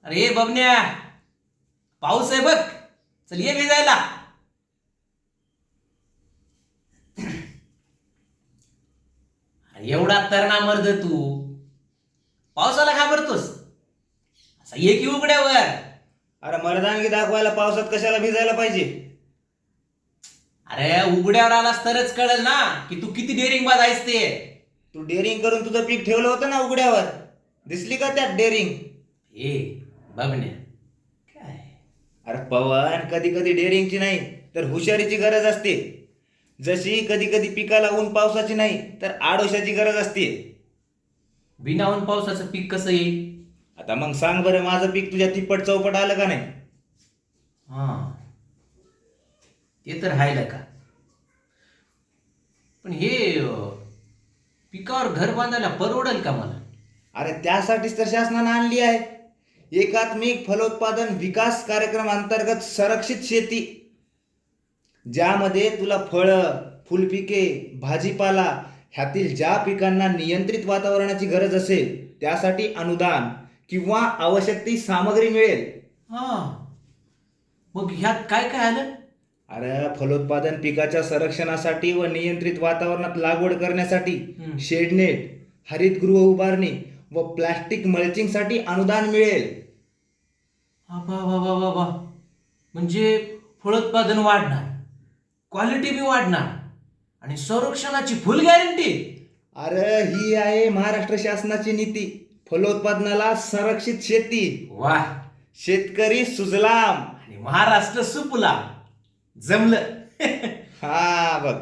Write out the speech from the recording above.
अरे बबन्या, पाऊस आहे बघ. चल ये भिजायला. एवढा तरणा मर्द तू पावसाला घाबरतोस? असा ये की उघड्यावर. अरे मर्दानगी दाखवायला पावसात कशाला भिजायला पाहिजे? अरे उघड्यावर आलास तरच कळेल ना की तू किती डेअरिंग बाज आहेस ते. तू डेअरिंग करून तुझं पीक ठेवलं होतं ना उघड्यावर, दिसली का त्यात डेअरिंग? ए बबन्या काय? अरे पवन, कधी कधी डेअरिंगची नाही तर हुशारीची गरज असते. जशी कधी कधी पिकाला ऊन पावसाची नाही तर आडोशाची गरज असते. बिना ऊन पावसाचं पीक कसं येईल? आता मग सांग बरं, माझं पीक तुझ्या तिप्पट चौपट आलं का नाही? हा, ते तर राहिलं का. पण हे पिकावर घर बांधायला परवडेल का मला? अरे त्यासाठीच तर शासनानं आणली आहे एकात्मिक फलोत्पादन विकास कार्यक्रम अंतर्गत संरक्षित शेती, ज्यामध्ये तुला फळं, फुलपिके, भाजीपाला ह्यातील ज्या पिकांना नियंत्रित वातावरणाची गरज असेल त्यासाठी अनुदान किंवा आवश्यक ती सामग्री मिळेल. हा, मग ह्यात काय काय आलं? अरे फलोत्पादन पिकाच्या संरक्षणासाठी व नियंत्रित वातावरणात लागवड करण्यासाठी शेडनेट, हरितगृह उभारणी व प्लास्टिक मल्चिंगसाठी अनुदान मिळेल. वा वा वा वा वा, म्हणजे फलोत्पादन वाढणार, क्वालिटी बी वाढणार आणि संरक्षणाची फुल गॅरंटी. अरे ही आहे महाराष्ट्र शासनाची नीती, फलोत्पादनाला संरक्षित शेती, वा, शेतकरी सुजलाम. आणि महाराष्ट्र सुपला. जमलं. हा बघ.